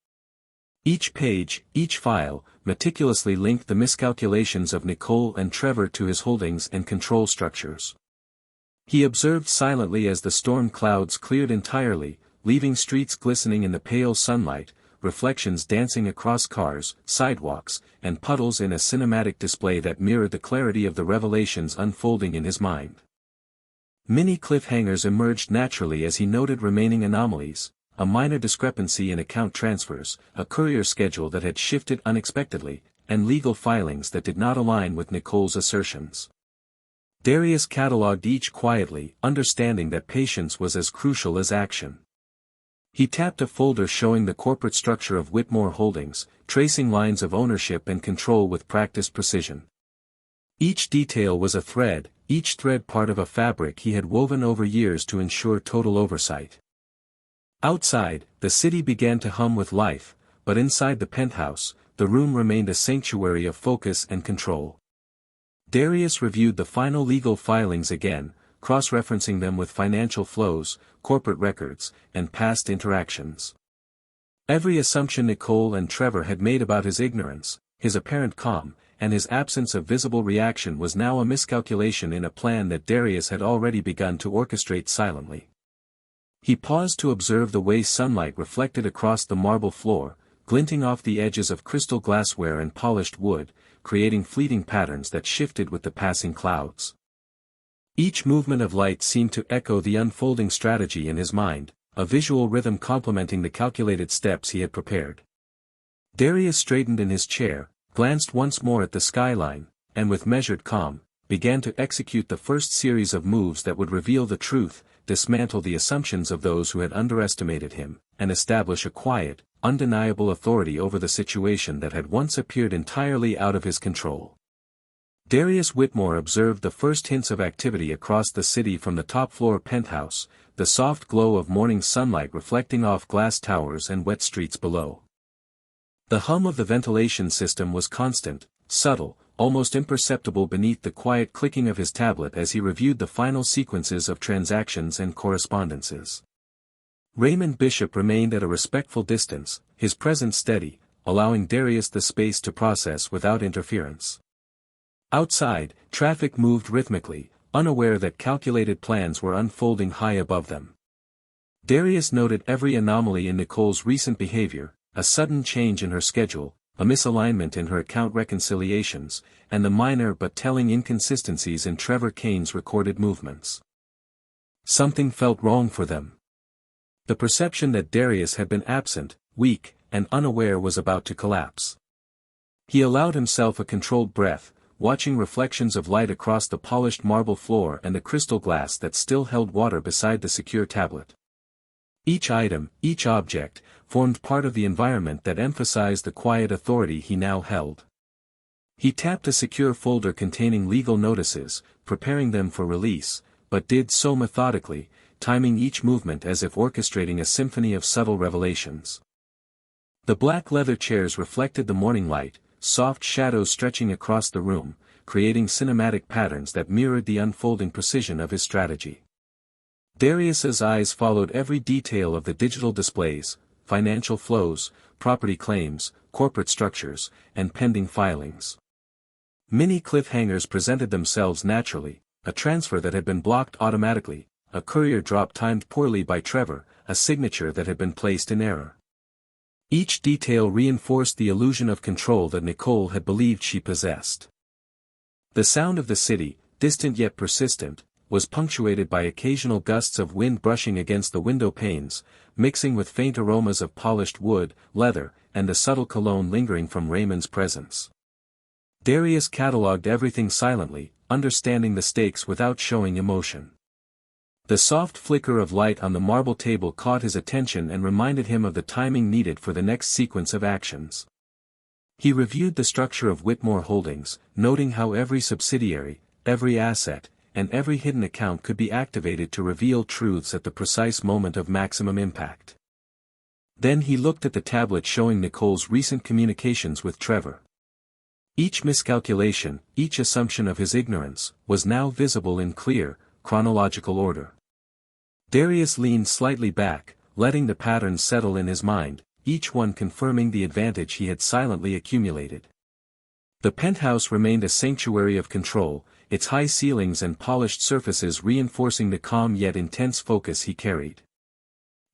Each page, each file, meticulously linked the miscalculations of Nicole and Trevor to his holdings and control structures. He observed silently as the storm clouds cleared entirely, leaving streets glistening in the pale sunlight, reflections dancing across cars, sidewalks, and puddles in a cinematic display that mirrored the clarity of the revelations unfolding in his mind. Many cliffhangers emerged naturally as he noted remaining anomalies, a minor discrepancy in account transfers, a courier schedule that had shifted unexpectedly, and legal filings that did not align with Nicole's assertions. Darius catalogued each quietly, understanding that patience was as crucial as action. He tapped a folder showing the corporate structure of Whitmore Holdings, tracing lines of ownership and control with practiced precision. Each detail was a thread, each thread part of a fabric he had woven over years to ensure total oversight. Outside, the city began to hum with life, but inside the penthouse, the room remained a sanctuary of focus and control. Darius reviewed the final legal filings again, cross-referencing them with financial flows, corporate records, and past interactions. Every assumption Nicole and Trevor had made about his ignorance, his apparent calm, and his absence of visible reaction was now a miscalculation in a plan that Darius had already begun to orchestrate silently. He paused to observe the way sunlight reflected across the marble floor, glinting off the edges of crystal glassware and polished wood, creating fleeting patterns that shifted with the passing clouds. Each movement of light seemed to echo the unfolding strategy in his mind, a visual rhythm complementing the calculated steps he had prepared. Darius straightened in his chair, glanced once more at the skyline, and with measured calm, began to execute the first series of moves that would reveal the truth, dismantle the assumptions of those who had underestimated him, and establish a quiet, undeniable authority over the situation that had once appeared entirely out of his control. Darius Whitmore observed the first hints of activity across the city from the top-floor penthouse, the soft glow of morning sunlight reflecting off glass towers and wet streets below. The hum of the ventilation system was constant, subtle, almost imperceptible beneath the quiet clicking of his tablet as he reviewed the final sequences of transactions and correspondences. Raymond Bishop remained at a respectful distance, his presence steady, allowing Darius the space to process without interference. Outside, traffic moved rhythmically, unaware that calculated plans were unfolding high above them. Darius noted every anomaly in Nicole's recent behavior, a sudden change in her schedule, a misalignment in her account reconciliations, and the minor but telling inconsistencies in Trevor Kane's recorded movements. Something felt wrong for them. The perception that Darius had been absent, weak, and unaware was about to collapse. He allowed himself a controlled breath, watching reflections of light across the polished marble floor and the crystal glass that still held water beside the secure tablet. Each item, each object, formed part of the environment that emphasized the quiet authority he now held. He tapped a secure folder containing legal notices, preparing them for release, but did so methodically, timing each movement as if orchestrating a symphony of subtle revelations. The black leather chairs reflected the morning light, soft shadows stretching across the room, creating cinematic patterns that mirrored the unfolding precision of his strategy. Darius's eyes followed every detail of the digital displays, financial flows, property claims, corporate structures, and pending filings. Many cliffhangers presented themselves naturally, a transfer that had been blocked automatically, a courier drop timed poorly by Trevor, a signature that had been placed in error. Each detail reinforced the illusion of control that Nicole had believed she possessed. The sound of the city, distant yet persistent, was punctuated by occasional gusts of wind brushing against the window panes, mixing with faint aromas of polished wood, leather, and the subtle cologne lingering from Raymond's presence. Darius catalogued everything silently, understanding the stakes without showing emotion. The soft flicker of light on the marble table caught his attention and reminded him of the timing needed for the next sequence of actions. He reviewed the structure of Whitmore Holdings, noting how every subsidiary, every asset, and every hidden account could be activated to reveal truths at the precise moment of maximum impact. Then he looked at the tablet showing Nicole's recent communications with Trevor. Each miscalculation, each assumption of his ignorance, was now visible in clear, chronological order. Darius leaned slightly back, letting the patterns settle in his mind, each one confirming the advantage he had silently accumulated. The penthouse remained a sanctuary of control, its high ceilings and polished surfaces reinforcing the calm yet intense focus he carried.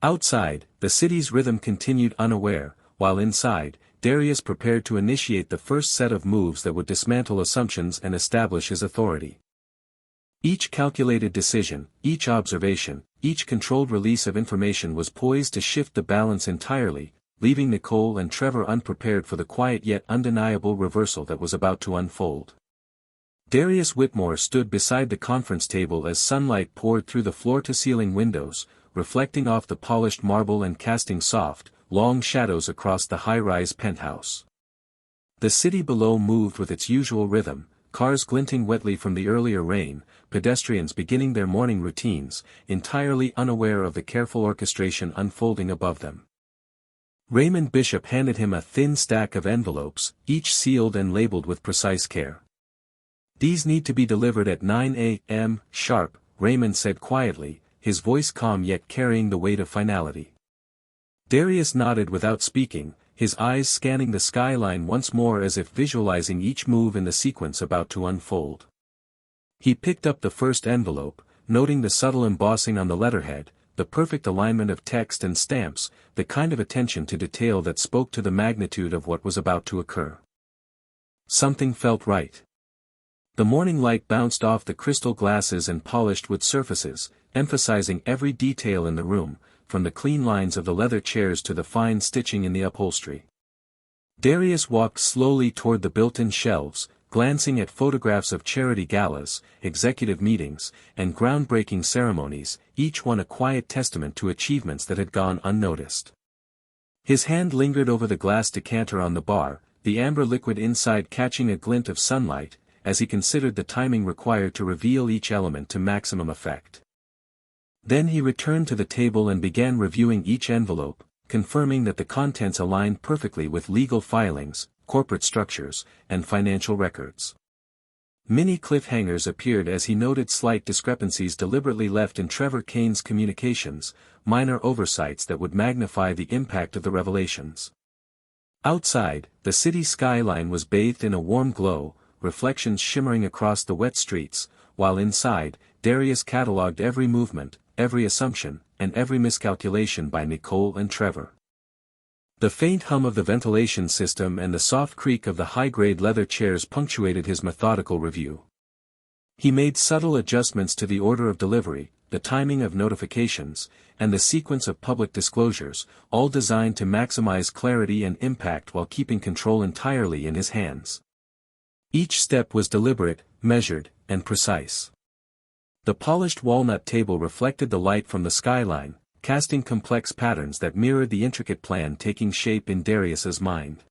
Outside, the city's rhythm continued unaware, while inside, Darius prepared to initiate the first set of moves that would dismantle assumptions and establish his authority. Each calculated decision, each observation, each controlled release of information was poised to shift the balance entirely, leaving Nicole and Trevor unprepared for the quiet yet undeniable reversal that was about to unfold. Darius Whitmore stood beside the conference table as sunlight poured through the floor-to-ceiling windows, reflecting off the polished marble and casting soft, long shadows across the high-rise penthouse. The city below moved with its usual rhythm, cars glinting wetly from the earlier rain, pedestrians beginning their morning routines, entirely unaware of the careful orchestration unfolding above them. Raymond Bishop handed him a thin stack of envelopes, each sealed and labeled with precise care. "These need to be delivered at 9 a.m. sharp," Raymond said quietly, his voice calm yet carrying the weight of finality. Darius nodded without speaking, his eyes scanning the skyline once more as if visualizing each move in the sequence about to unfold. He picked up the first envelope, noting the subtle embossing on the letterhead, the perfect alignment of text and stamps, the kind of attention to detail that spoke to the magnitude of what was about to occur. Something felt right. The morning light bounced off the crystal glasses and polished wood surfaces, emphasizing every detail in the room, from the clean lines of the leather chairs to the fine stitching in the upholstery. Darius walked slowly toward the built-in shelves, glancing at photographs of charity galas, executive meetings, and groundbreaking ceremonies, each one a quiet testament to achievements that had gone unnoticed. His hand lingered over the glass decanter on the bar, the amber liquid inside catching a glint of sunlight, as he considered the timing required to reveal each element to maximum effect. Then he returned to the table and began reviewing each envelope, confirming that the contents aligned perfectly with legal filings, corporate structures, and financial records. Many cliffhangers appeared as he noted slight discrepancies deliberately left in Trevor Kane's communications, minor oversights that would magnify the impact of the revelations. Outside, the city skyline was bathed in a warm glow, reflections shimmering across the wet streets, while inside, Darius catalogued every movement, every assumption, and every miscalculation by Nicole and Trevor. The faint hum of the ventilation system and the soft creak of the high-grade leather chairs punctuated his methodical review. He made subtle adjustments to the order of delivery, the timing of notifications, and the sequence of public disclosures, all designed to maximize clarity and impact while keeping control entirely in his hands. Each step was deliberate, measured, and precise. The polished walnut table reflected the light from the skyline, casting complex patterns that mirrored the intricate plan taking shape in Darius's mind.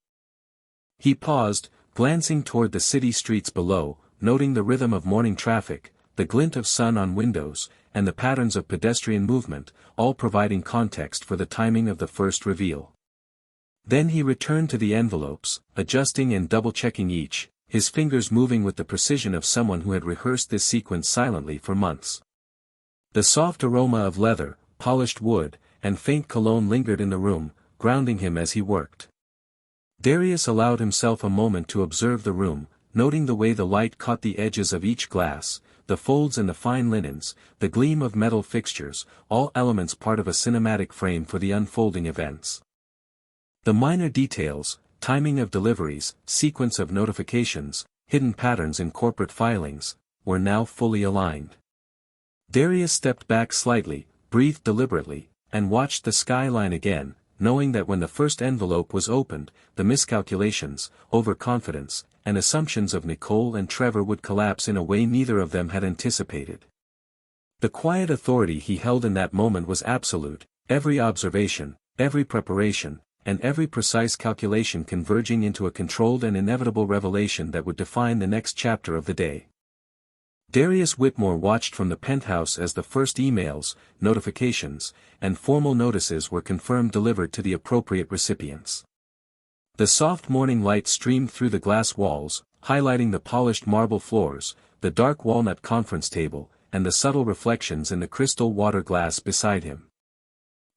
He paused, glancing toward the city streets below, noting the rhythm of morning traffic, the glint of sun on windows, and the patterns of pedestrian movement, all providing context for the timing of the first reveal. Then he returned to the envelopes, adjusting and double-checking each, his fingers moving with the precision of someone who had rehearsed this sequence silently for months. The soft aroma of leather, polished wood, and faint cologne lingered in the room, grounding him as he worked. Darius allowed himself a moment to observe the room, noting the way the light caught the edges of each glass, the folds and the fine linens, the gleam of metal fixtures, all elements part of a cinematic frame for the unfolding events. The minor details, timing of deliveries, sequence of notifications, hidden patterns in corporate filings, were now fully aligned. Darius stepped back slightly, breathed deliberately, and watched the skyline again, knowing that when the first envelope was opened, the miscalculations, overconfidence, and assumptions of Nicole and Trevor would collapse in a way neither of them had anticipated. The quiet authority he held in that moment was absolute, every observation, every preparation, and every precise calculation converging into a controlled and inevitable revelation that would define the next chapter of the day. Darius Whitmore watched from the penthouse as the first emails, notifications, and formal notices were confirmed delivered to the appropriate recipients. The soft morning light streamed through the glass walls, highlighting the polished marble floors, the dark walnut conference table, and the subtle reflections in the crystal water glass beside him.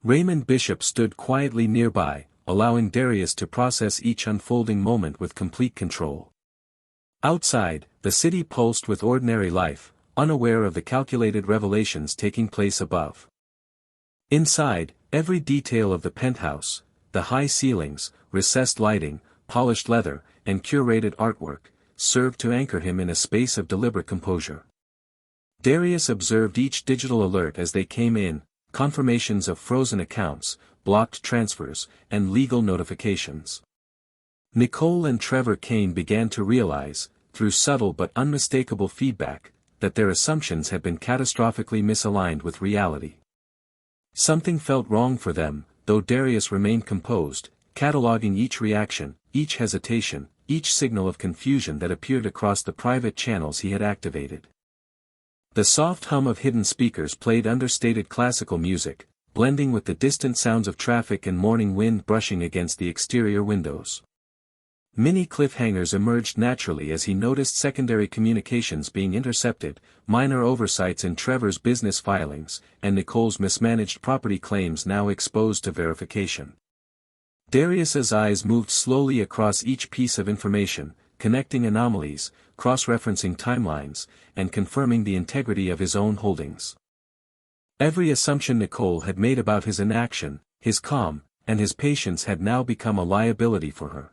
Raymond Bishop stood quietly nearby, allowing Darius to process each unfolding moment with complete control. Outside, the city pulsed with ordinary life, unaware of the calculated revelations taking place above. Inside, every detail of the penthouse, the high ceilings, recessed lighting, polished leather, and curated artwork, served to anchor him in a space of deliberate composure. Darius observed each digital alert as they came in, confirmations of frozen accounts, blocked transfers, and legal notifications. Nicole and Trevor Kane began to realize, through subtle but unmistakable feedback, that their assumptions had been catastrophically misaligned with reality. Something felt wrong for them, though Darius remained composed, cataloging each reaction, each hesitation, each signal of confusion that appeared across the private channels he had activated. The soft hum of hidden speakers played understated classical music, blending with the distant sounds of traffic and morning wind brushing against the exterior windows. Many cliffhangers emerged naturally as he noticed secondary communications being intercepted, minor oversights in Trevor's business filings, and Nicole's mismanaged property claims now exposed to verification. Darius's eyes moved slowly across each piece of information, connecting anomalies, cross-referencing timelines, and confirming the integrity of his own holdings. Every assumption Nicole had made about his inaction, his calm, and his patience had now become a liability for her.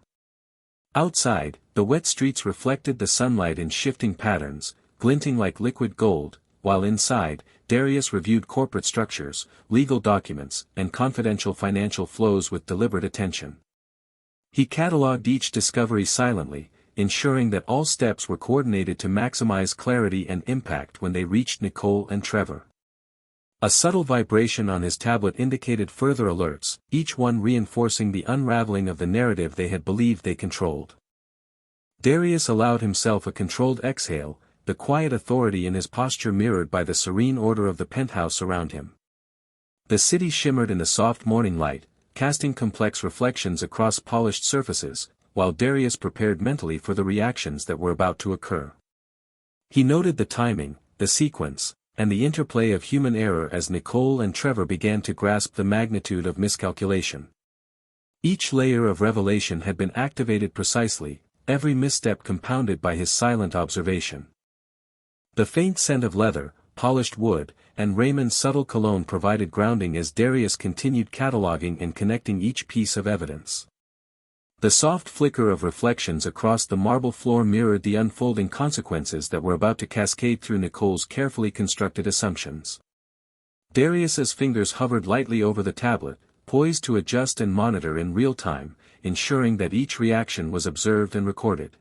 Outside, the wet streets reflected the sunlight in shifting patterns, glinting like liquid gold, while inside, Darius reviewed corporate structures, legal documents, and confidential financial flows with deliberate attention. He catalogued each discovery silently, ensuring that all steps were coordinated to maximize clarity and impact when they reached Nicole and Trevor. A subtle vibration on his tablet indicated further alerts, each one reinforcing the unraveling of the narrative they had believed they controlled. Darius allowed himself a controlled exhale, the quiet authority in his posture mirrored by the serene order of the penthouse around him. The city shimmered in the soft morning light, casting complex reflections across polished surfaces, while Darius prepared mentally for the reactions that were about to occur. He noted the timing, the sequence, and the interplay of human error as Nicole and Trevor began to grasp the magnitude of miscalculation. Each layer of revelation had been activated precisely, every misstep compounded by his silent observation. The faint scent of leather, polished wood, and Raymond's subtle cologne provided grounding as Darius continued cataloging and connecting each piece of evidence. The soft flicker of reflections across the marble floor mirrored the unfolding consequences that were about to cascade through Nicole's carefully constructed assumptions. Darius's fingers hovered lightly over the tablet, poised to adjust and monitor in real time, ensuring that each reaction was observed and recorded.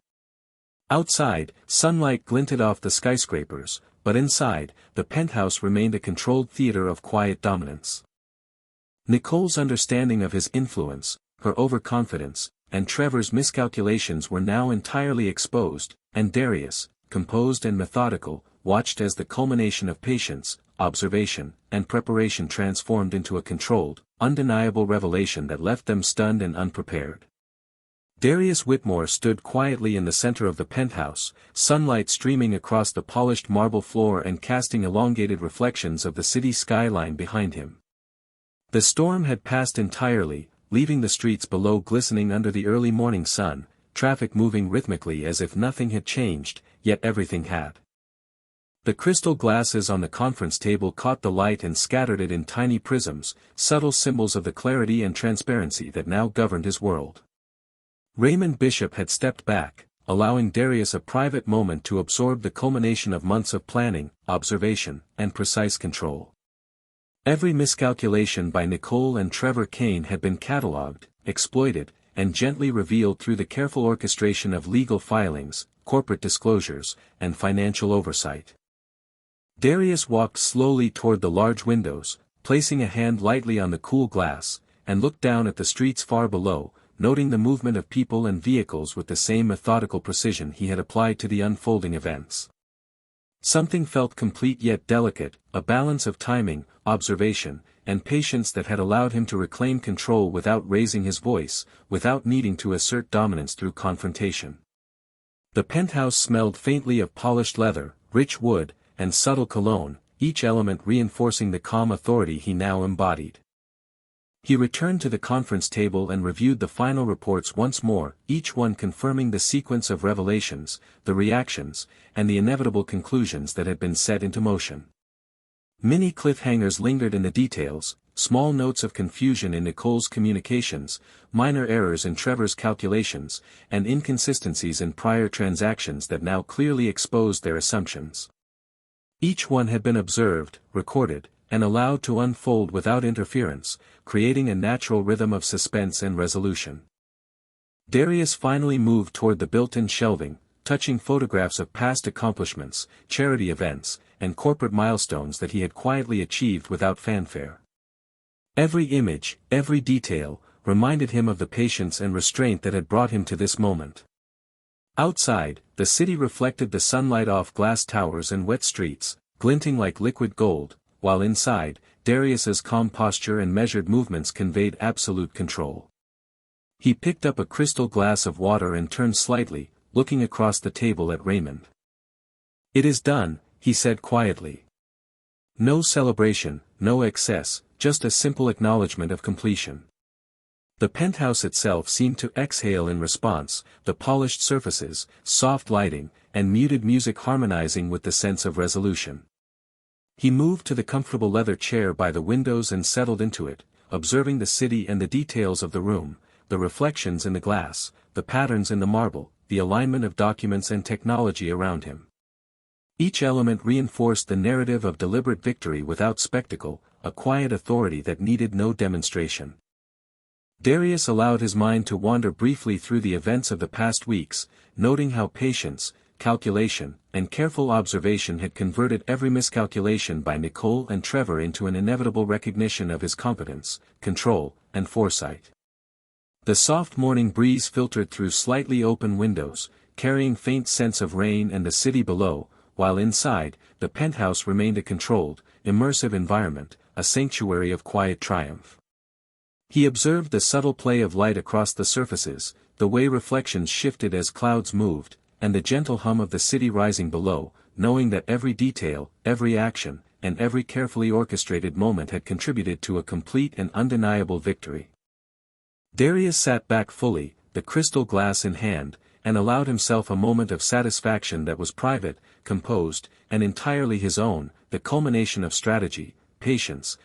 Outside, sunlight glinted off the skyscrapers, but inside, the penthouse remained a controlled theater of quiet dominance. Nicole's understanding of his influence, her overconfidence, and Trevor's miscalculations were now entirely exposed, and Darius, composed and methodical, watched as the culmination of patience, observation, and preparation transformed into a controlled, undeniable revelation that left them stunned and unprepared. Darius Whitmore stood quietly in the center of the penthouse, sunlight streaming across the polished marble floor and casting elongated reflections of the city skyline behind him. The storm had passed entirely, leaving the streets below glistening under the early morning sun, traffic moving rhythmically as if nothing had changed, yet everything had. The crystal glasses on the conference table caught the light and scattered it in tiny prisms, subtle symbols of the clarity and transparency that now governed his world. Raymond Bishop had stepped back, allowing Darius a private moment to absorb the culmination of months of planning, observation, and precise control. Every miscalculation by Nicole and Trevor Kane had been catalogued, exploited, and gently revealed through the careful orchestration of legal filings, corporate disclosures, and financial oversight. Darius walked slowly toward the large windows, placing a hand lightly on the cool glass, and looked down at the streets far below, noting the movement of people and vehicles with the same methodical precision he had applied to the unfolding events. Something felt complete yet delicate, a balance of timing, observation, and patience that had allowed him to reclaim control without raising his voice, without needing to assert dominance through confrontation. The penthouse smelled faintly of polished leather, rich wood, and subtle cologne, each element reinforcing the calm authority he now embodied. He returned to the conference table and reviewed the final reports once more, each one confirming the sequence of revelations, the reactions, and the inevitable conclusions that had been set into motion. Many cliffhangers lingered in the details, small notes of confusion in Nicole's communications, minor errors in Trevor's calculations, and inconsistencies in prior transactions that now clearly exposed their assumptions. Each one had been observed, recorded, and allowed to unfold without interference, creating a natural rhythm of suspense and resolution. Darius finally moved toward the built-in shelving, touching photographs of past accomplishments, charity events, and corporate milestones that he had quietly achieved without fanfare. Every image, every detail, reminded him of the patience and restraint that had brought him to this moment. Outside, the city reflected the sunlight off glass towers and wet streets, glinting like liquid gold, while inside, Darius's calm posture and measured movements conveyed absolute control. He picked up a crystal glass of water and turned slightly, looking across the table at Raymond. "It is done," he said quietly. "No celebration, no excess, just a simple acknowledgement of completion." The penthouse itself seemed to exhale in response, the polished surfaces, soft lighting, and muted music harmonizing with the sense of resolution. He moved to the comfortable leather chair by the windows and settled into it, observing the city and the details of the room, the reflections in the glass, the patterns in the marble, the alignment of documents and technology around him. Each element reinforced the narrative of deliberate victory without spectacle, a quiet authority that needed no demonstration. Darius allowed his mind to wander briefly through the events of the past weeks, noting how patience, calculation, and careful observation had converted every miscalculation by Nicole and Trevor into an inevitable recognition of his competence, control, and foresight. The soft morning breeze filtered through slightly open windows, carrying faint scents of rain and the city below, while inside, the penthouse remained a controlled, immersive environment, a sanctuary of quiet triumph. He observed the subtle play of light across the surfaces, the way reflections shifted as clouds moved, and the gentle hum of the city rising below, knowing that every detail, every action, and every carefully orchestrated moment had contributed to a complete and undeniable victory. Darius sat back fully, the crystal glass in hand, and allowed himself a moment of satisfaction that was private, composed, and entirely his own, the culmination of strategy, patience,